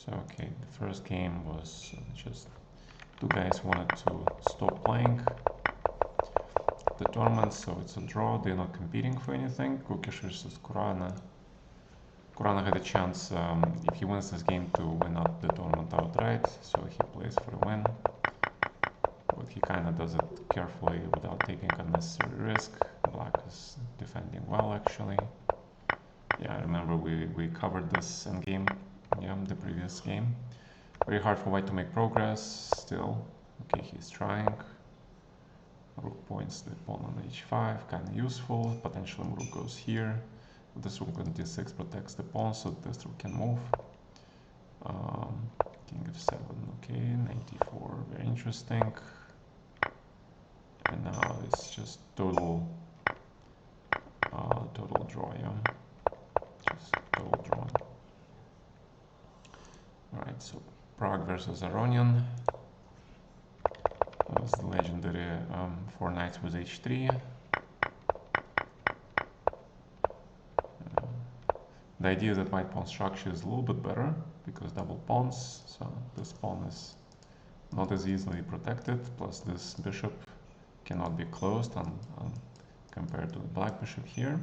So okay, the first game was just two guys wanted to stop playing the tournament, so it's a draw. They're not competing for anything. Kukish versus Kurana. Kurana had a chance, if he wins this game, to win out the tournament outright, so he plays for a win. But he kind of does it carefully without taking unnecessary risk. Black is defending well, actually. Yeah, I remember we covered this endgame, yeah, the previous game. Very hard for white to make progress, still. Okay, he's trying. Rook points the pawn on h5, kind of useful. Potentially rook goes here. This rook on d6 protects the pawn, so this rook can move. King f7, okay, 94, very interesting. And now it's just total draw, yeah. Just total draw. Alright, so Prague versus Aronian. That was the legendary 4 knights with h3. The idea is that white pawn structure is a little bit better because double pawns, so this pawn is not as easily protected, plus this bishop cannot be closed compared to the black bishop here.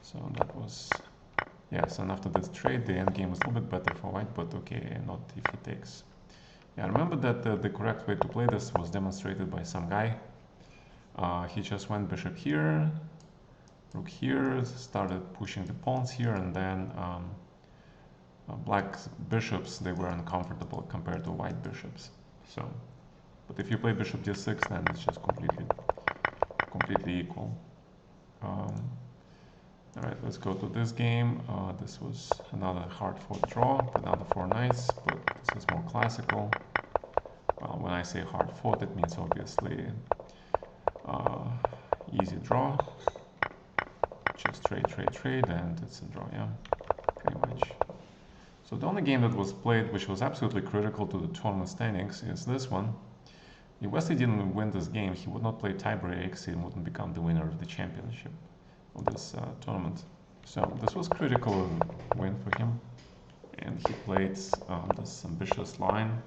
So that was, yes, and after this trade the endgame was a little bit better for white, but okay, not if he takes. Yeah, remember that the correct way to play this was demonstrated by some guy. He just went bishop here, rook here, started pushing the pawns here, and then black bishops, they were uncomfortable compared to white bishops. So, but if you play bishop d6, then it's just completely equal. Alright, let's go to this game. This was another hard-fought draw, another 4 knights, but this is more classical. Well, when I say hard-fought, it means obviously easy draw. Just trade, and it's a draw, yeah, pretty much. So the only game that was played which was absolutely critical to the tournament standings is this one. If Wesley didn't win this game, he would not play tiebreaks, he wouldn't become the winner of the championship of this tournament. So this was critical win for him, and he played this ambitious line.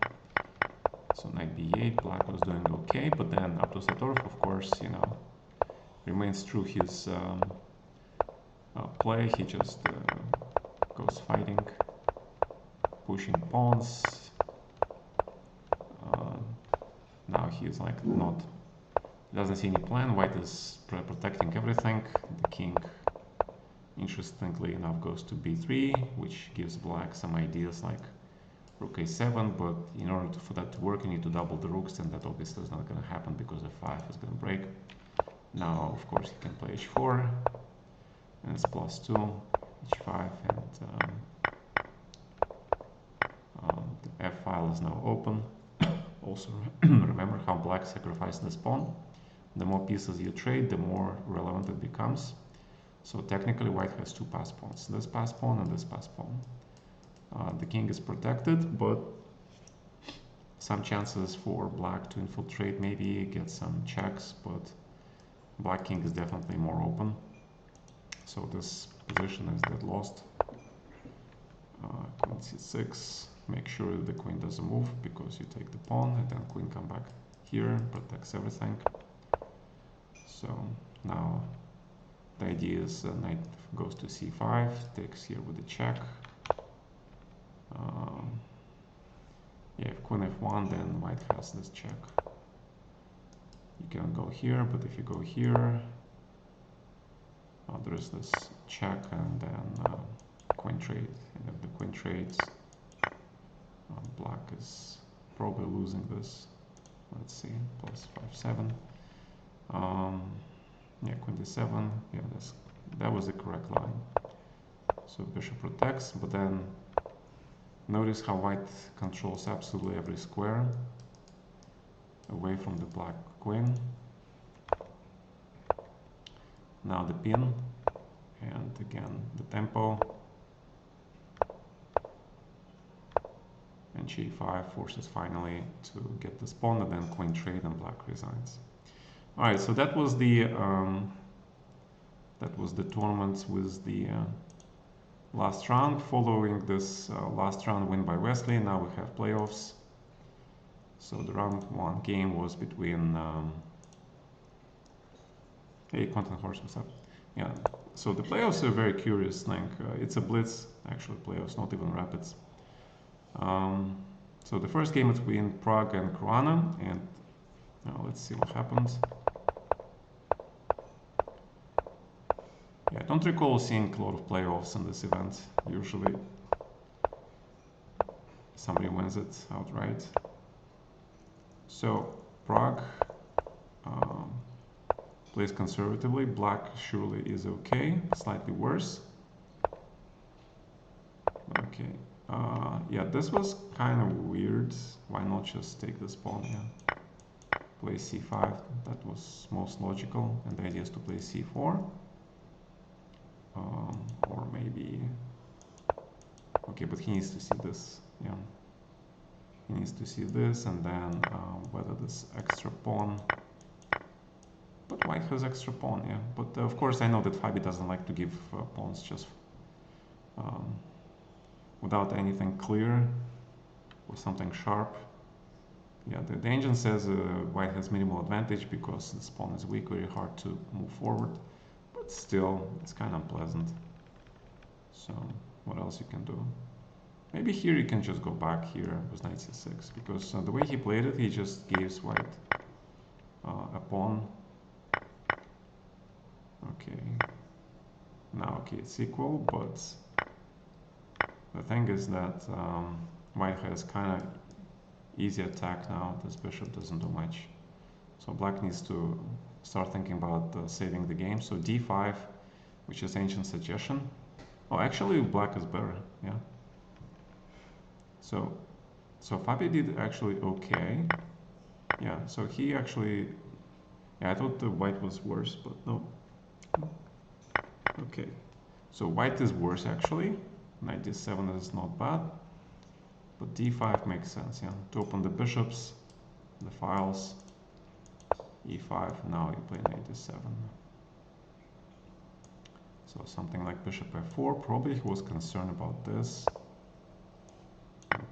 So knight b8, black was doing okay, but then Abdusattorov, of course, you know, remains true his play. He just goes fighting, pushing pawns. Now he's like not, doesn't see any plan. White is protecting everything. The king, interestingly enough, goes to b3, which gives black some ideas like rook a7, but in order for that to work, you need to double the rooks, and that obviously is not going to happen because f5 is going to break. Now, of course, he can play h4, and it's +2, h5, and the f file is now open. Also, remember how black sacrificed this pawn. The more pieces you trade, the more relevant it becomes. So technically, white has two pass pawns, this pass pawn and this pass pawn. The king is protected, but some chances for black to infiltrate, maybe get some checks, but black king is definitely more open. So this position is dead lost. Queen c6, make sure the queen doesn't move because you take the pawn, and then queen come back here, protects everything. So now the idea is knight goes to c5, takes here with a check. Yeah, if queen f1, then white has this check. You can go here, but if you go here, there is this check, and then queen trade. And if the queen trades, black is probably losing this. Let's see, +5-7. Yeah, queen d7. Yeah, that was the correct line. So bishop protects, but then notice how white controls absolutely every square away from the black queen. Now the pin, and again the tempo. And g5 forces finally to get this pawn, and then queen trade, and black resigns. All right, so that was the tournament with the last round. Following this last round win by Wesley, now we have playoffs. So the round 1 game was between hey, Content Horse, what's up? Yeah, so the playoffs are very curious thing. It's a blitz, actually, playoffs, not even rapids. So the first game between Prague and Kruana, and let's see what happens. Yeah, I don't recall seeing a lot of playoffs in this event. Usually somebody wins it outright. So Prague plays conservatively. Black surely is okay, slightly worse. Okay, yeah, this was kind of weird. Why not just take this pawn? Yeah, play c5. That was most logical, and the idea is to play c4. Or maybe, okay, but he needs to see this. Yeah, he needs to see this, and then whether this extra pawn. But white has extra pawn, yeah. But of course I know that Fabi doesn't like to give pawns just without anything clear or something sharp. Yeah, the engine says white has minimal advantage because this pawn is weak, very hard to move forward. But still, it's kind of unpleasant. So what else you can do? Maybe here you can just go back here with knight c6, because the way he played it, he just gives white a pawn. Okay, now okay, it's equal, but the thing is that white has kind of easy attack now. This bishop doesn't do much, so black needs to start thinking about saving the game. So d5, which is ancient suggestion. Oh, actually black is better, yeah. So Fabi did actually okay. Yeah, so he actually, yeah, I thought the white was worse, but no. Okay, so white is worse actually. Knight d7 is not bad, but d5 makes sense, yeah. To open the bishops, the files, e5, now you play knight d7. So something like bishop f4, probably he was concerned about this.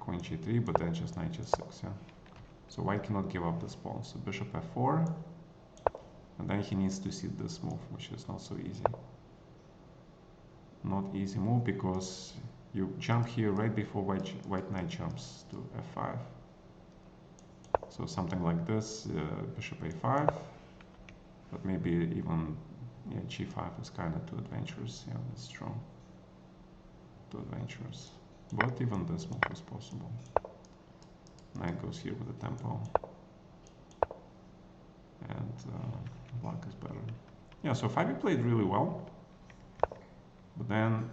Queen g3, but then just knight g6, yeah. So white cannot give up this pawn, so bishop f4, and then he needs to see this move, which is not so easy. Not easy move, because you jump here right before white knight jumps to f5. So something like this, bishop a5, but maybe even, yeah, g5 is kind of too adventurous. Yeah, that's true. Too adventurous. But even this move is possible. Knight goes here with the tempo. And black is better. Yeah, so Fabi played really well. But then,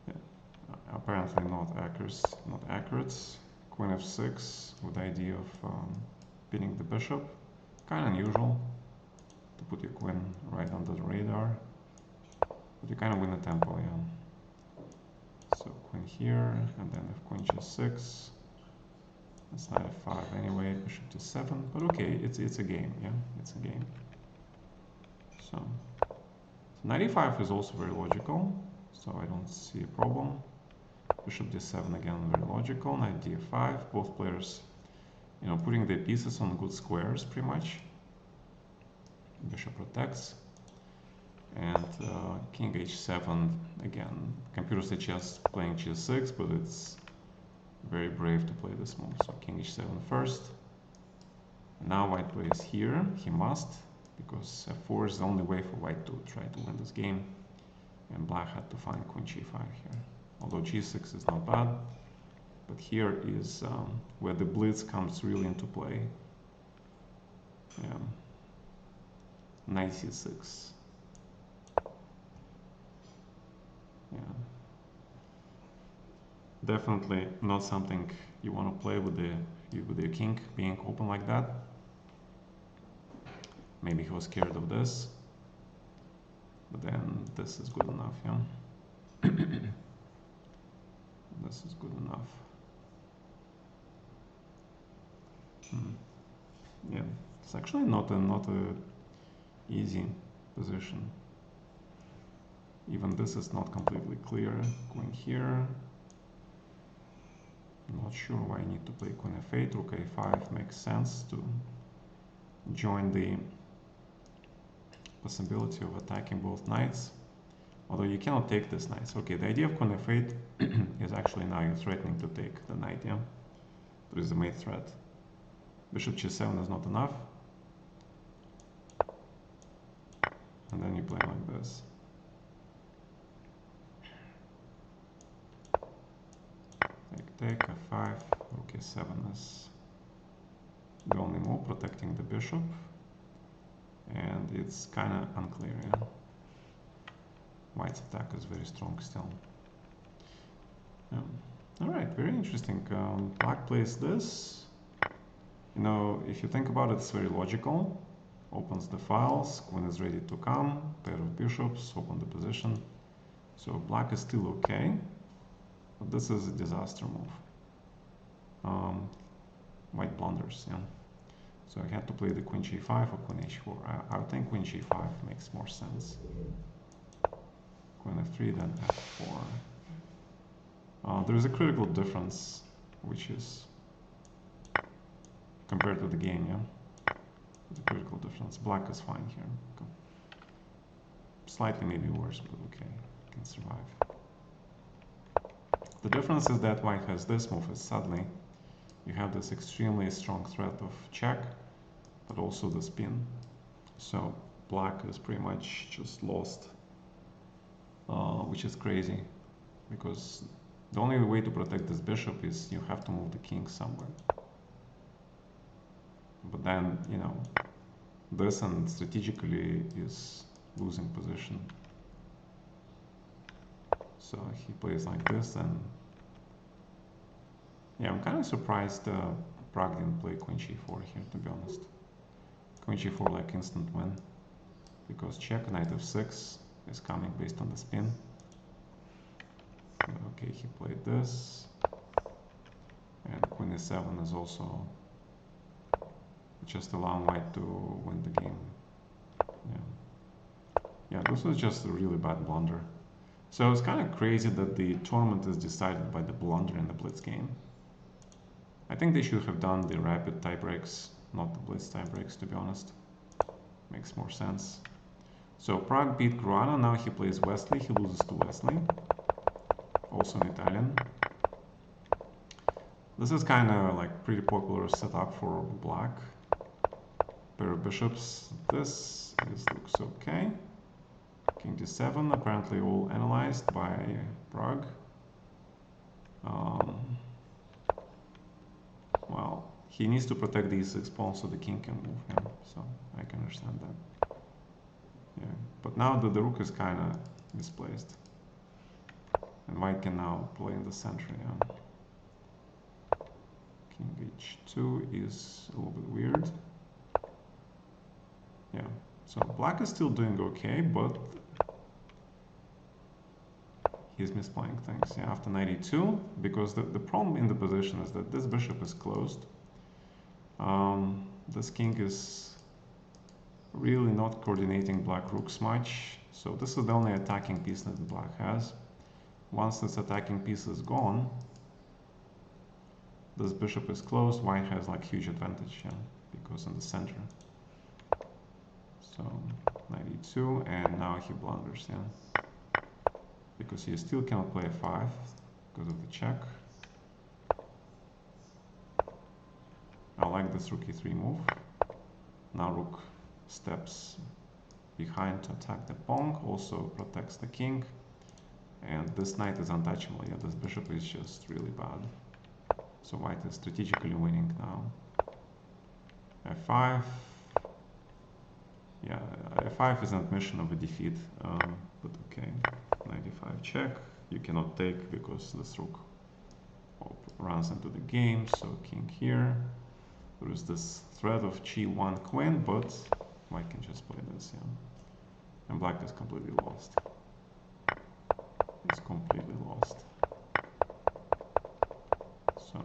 yeah, apparently not accurate. Queen f6 with the idea of pinning the bishop. Kind of unusual to put your queen right under the radar. But you kind of win the tempo, yeah. So queen here, and then if queen g6, that's knight f5 anyway, bishop to7. But okay, it's a game, yeah, it's a game. So knight e5 is also very logical, so I don't see a problem. Bishop d7 again, very logical. Knight d5, both players, you know, putting their pieces on good squares pretty much. Bishop protects. And king h7, again, computer suggests playing g6, but it's very brave to play this move. So king h7 first. Now white plays here, he must, because f4 is the only way for white to try to win this game. And black had to find queen g5 here. Although g6 is not bad, but here is where the blitz comes really into play. Knight c6. Yeah. Definitely not something you want to play with the king being open like that. Maybe he was scared of this, but then this is good enough, yeah. This is good enough. Yeah, it's actually not a easy position. Even this is not completely clear. Queen here. Not sure why I need to play Queen f8. Rook a5 makes sense to join the possibility of attacking both knights. Although you cannot take this knight. Okay, the idea of Queen f8 is actually now you're threatening to take the knight, yeah? There is a mate threat. Bishop g7 is not enough. And then you play like this. Take f5, rook a7 is the only move protecting the bishop. And it's kind of unclear, yeah? White's attack is very strong still. Alright, very interesting. Black plays this. You know, if you think about it, it's very logical. Opens the files, queen is ready to come, pair of bishops, open the position. So black is still okay, but this is a disaster move. White blunders, yeah. So I had to play the queen g5 or queen h4. I would think queen g5 makes more sense. Queen f3, then f4. There is a critical difference, which is compared to the game, yeah? The critical difference. Black is fine here. Okay. Slightly maybe worse, but okay, can survive. The difference is that white has this move, is suddenly you have this extremely strong threat of check, but also the spin. So black is pretty much just lost, which is crazy, because the only way to protect this bishop is you have to move the king somewhere. But then, you know, this and strategically is losing position. So he plays like this, and yeah, I'm kind of surprised Pragg didn't play queen g4 here, to be honest. Queen g4 like instant win, because check, knight f6 is coming based on the spin. Okay, he played this, and queen e7 is also just allowing white to win the game. Yeah, this was just a really bad blunder. So it's kind of crazy that the tournament is decided by the blunder in the Blitz game. I think they should have done the rapid tiebreaks, not the Blitz tiebreaks, to be honest. Makes more sense. So Pragg beat Caruana, now he plays Wesley, he loses to Wesley. Also an Italian. This is kind of like pretty popular setup for black. Pair of bishops. This looks okay. King d7, apparently all analyzed by Pragg. Well, he needs to protect the e6 pawn so the king can move him, so I can understand that. Yeah, but now the rook is kind of misplaced. And white can now play in the center, yeah. King h2 is a little bit weird. Yeah, so black is still doing okay, but he's misplaying things, yeah, after knight e2, because the problem in the position is that this bishop is closed. This king is really not coordinating black rooks much, so this is the only attacking piece that the black has. Once this attacking piece is gone, this bishop is closed, white has like huge advantage, yeah, because in the center. So knight e2, and now he blunders, yeah, because he still cannot play a5 because of the check. I like this rook e3 move. Now rook steps behind to attack the pawn, also protects the king, and this knight is untouchable. Yeah, this bishop is just really bad. So white is strategically winning now. f5. Yeah, f5 is an admission of a defeat, but okay. Knight e5 check. You cannot take because this rook runs into the game, so king here. There is this threat of g1 queen, but white can just play this, yeah. And black is completely lost. It's completely lost. So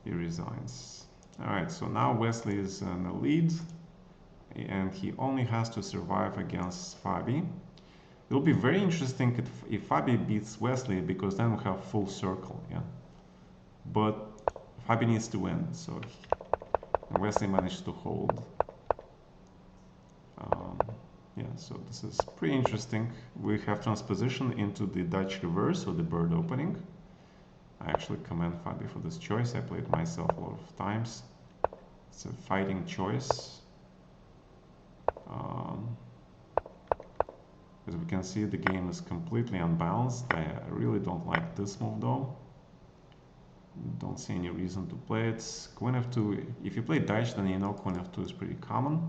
he resigns. Alright, so now Wesley is in the lead, and he only has to survive against Fabi. It'll be very interesting if Fabi beats Wesley, because then we have full circle, yeah. But Fabi needs to win, so Wesley managed to hold. Yeah, so this is pretty interesting. We have transposition into the Dutch reverse, or the bird opening. I actually commend Fabi for this choice. I played myself a lot of times. It's a fighting choice. As we can see, the game is completely unbalanced. I really don't like this move though. Don't see any reason to play it. Queen f2, if you play Dutch, then you know queen f2 is pretty common.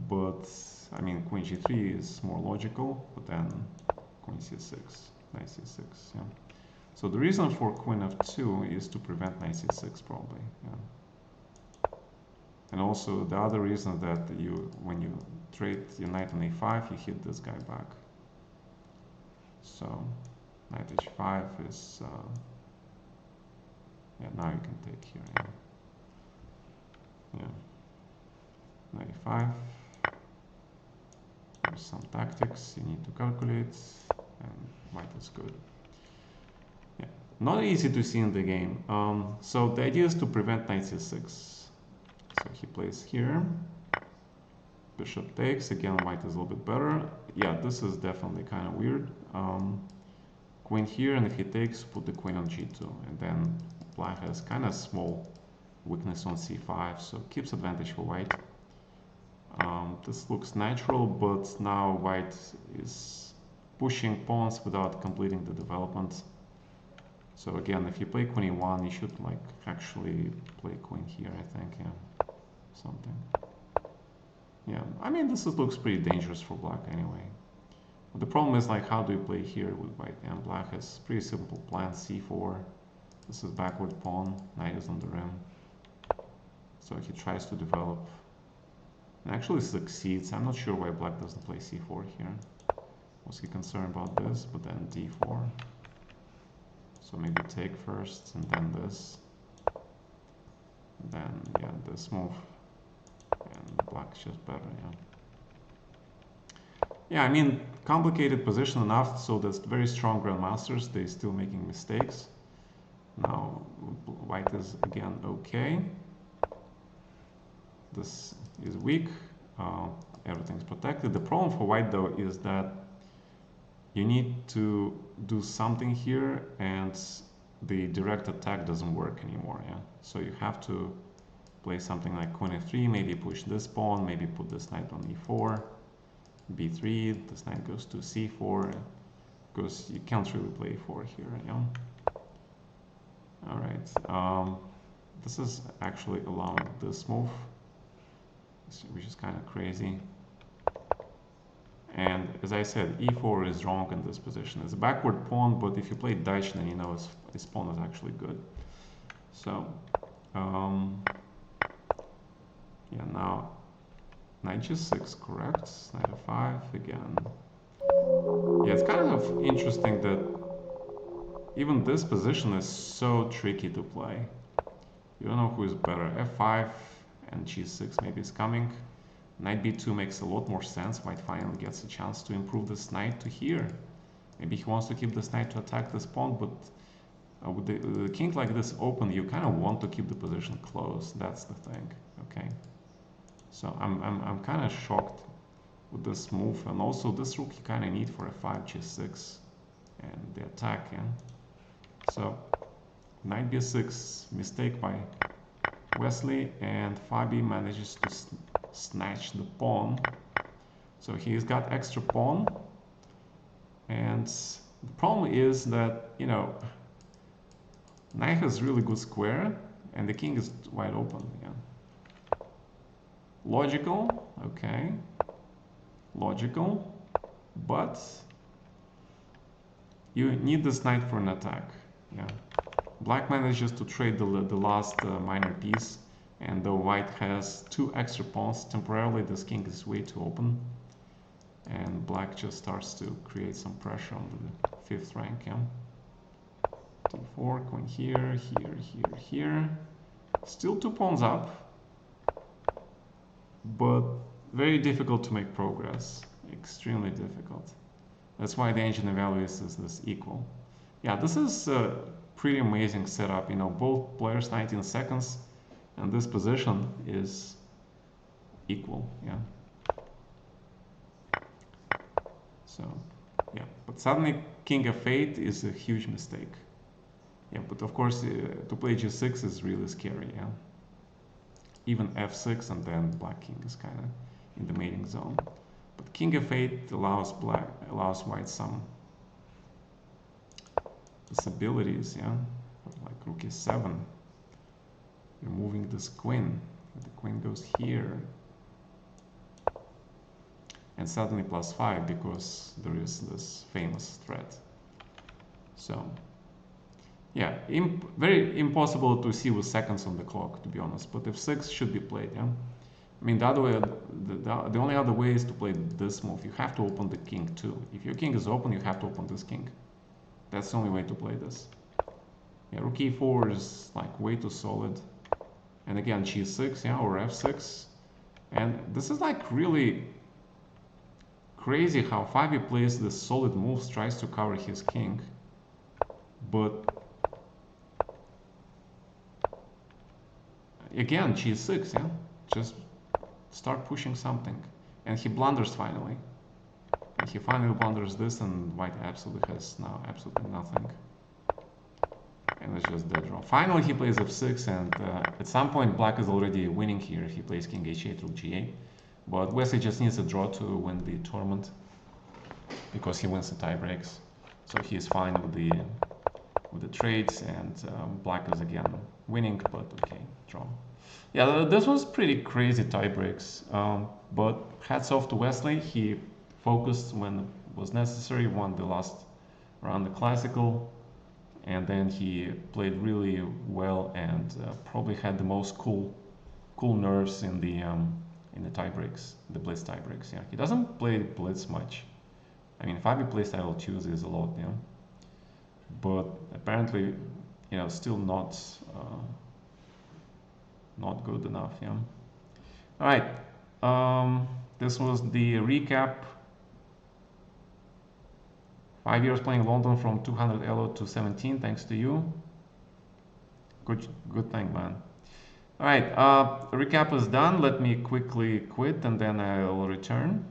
But, I mean, queen g3 is more logical, but then queen c6, knight c6, yeah. So the reason for queen f2 is to prevent knight c6 probably, yeah. And also the other reason that when you trade your knight on a5, you hit this guy back. So knight h5 is, yeah, now you can take here, yeah. Yeah. Knight e5. There's some tactics you need to calculate, and white is good. Yeah, not easy to see in the game. So the idea is to prevent knight c6. So he plays here. Bishop takes. Again, white is a little bit better. Yeah, this is definitely kind of weird. Queen here, and if he takes, put the queen on g2, and then black has kind of small weakness on c5, so keeps advantage for white. This looks natural, but now white is pushing pawns without completing the development. So again, if you play queen e1, you should like actually play queen here, I think, yeah, something. Yeah, I mean, looks pretty dangerous for black anyway. But the problem is like, how do you play here with white? And black has pretty simple plan, c4. This is backward pawn, knight is on the rim. So he tries to develop and actually succeeds. I'm not sure why black doesn't play c4 here. Was he concerned about this? But then d4. So maybe take first, and then this. And then, yeah, this move. And black's just better, yeah. Yeah, I mean, complicated position enough so that very strong grandmasters, they're still making mistakes. Now, white is again okay. This is weak. Everything's protected. The problem for white though is that you need to do something here, and the direct attack doesn't work anymore. Yeah, so you have to play something like queen f3, maybe push this pawn, maybe put this knight on e4, b3. This knight goes to c4, because you can't really play e4 here. Yeah. All right. This is actually allowing this move, which is kind of crazy. And as I said, e4 is wrong in this position. It's a backward pawn, but if you play Dutch, then you know his pawn is actually good. So, yeah, now knight g6, correct. Knight f5 again. Yeah, it's kind of interesting that even this position is so tricky to play. You don't know who is better. f5 and g6 maybe is coming. Knight b2 makes a lot more sense. White finally gets a chance to improve this knight to here. Maybe he wants to keep this knight to attack this pawn, but with the king like this open, you kind of want to keep the position close. That's the thing. Okay. So I'm kind of shocked with this move, and also this rook you kind of need for f5, g6, and the attack. Yeah. So knight b6, mistake by Wesley, and Fabi manages to snatch the pawn. So he's got extra pawn, and the problem is that, you know, knight has really good square and the king is wide open. Yeah. Logical, okay, logical, but you need this knight for an attack. Yeah. Black manages to trade the last minor piece, and though white has two extra pawns, temporarily this king is way too open, and black just starts to create some pressure on the fifth rank. Yeah. d4, queen here, here, here, here. Still two pawns up, but very difficult to make progress. Extremely difficult. That's why the engine evaluates this equal. Yeah, this is a pretty amazing setup. You know, both players 19 seconds, and this position is equal. Yeah. So, yeah, but suddenly King F8 is a huge mistake. Yeah, but of course to play G6 is really scary. Yeah. Even F6 and then Black King is kind of in the mating zone. But King F8 allows white some possibilities, yeah, like Rook E7, removing this queen. The queen goes here, and suddenly +5 because there is this famous threat. So, yeah, very impossible to see with seconds on the clock, to be honest. But F6 should be played, yeah. I mean, the other way, the only other way is to play this move. You have to open the king too. If your king is open, you have to open this king. That's the only way to play this. Yeah, Rook E4 is like way too solid. And again, G6, yeah, or F6. And this is like really crazy how Fabi plays this solid moves, tries to cover his king. But again, G6, yeah, just start pushing something. And he blunders finally. And he finally blunders this, and white absolutely has now absolutely nothing. And it's just dead draw. Finally he plays F6, and at some point black is already winning here if he plays King H8 or G8. But Wesley just needs a draw to win the tournament because he wins the tiebreaks. So he is fine with the trades, and black is again winning, but okay, draw. Yeah, this was pretty crazy tiebreaks, but hats off to Wesley. He focused when it was necessary, won the last round the classical, and then he played really well and probably had the most cool nerves in the tiebreaks, the Blitz tiebreaks. Yeah, he doesn't play Blitz much. I mean, Fabi playstyle chooses a lot, yeah, but apparently, you know, still not good enough. Yeah. All right. This was the recap. 5 years playing London from 200 elo to 17, thanks to you. Good thing, man. All right, recap is done. Let me quickly quit and then I'll return.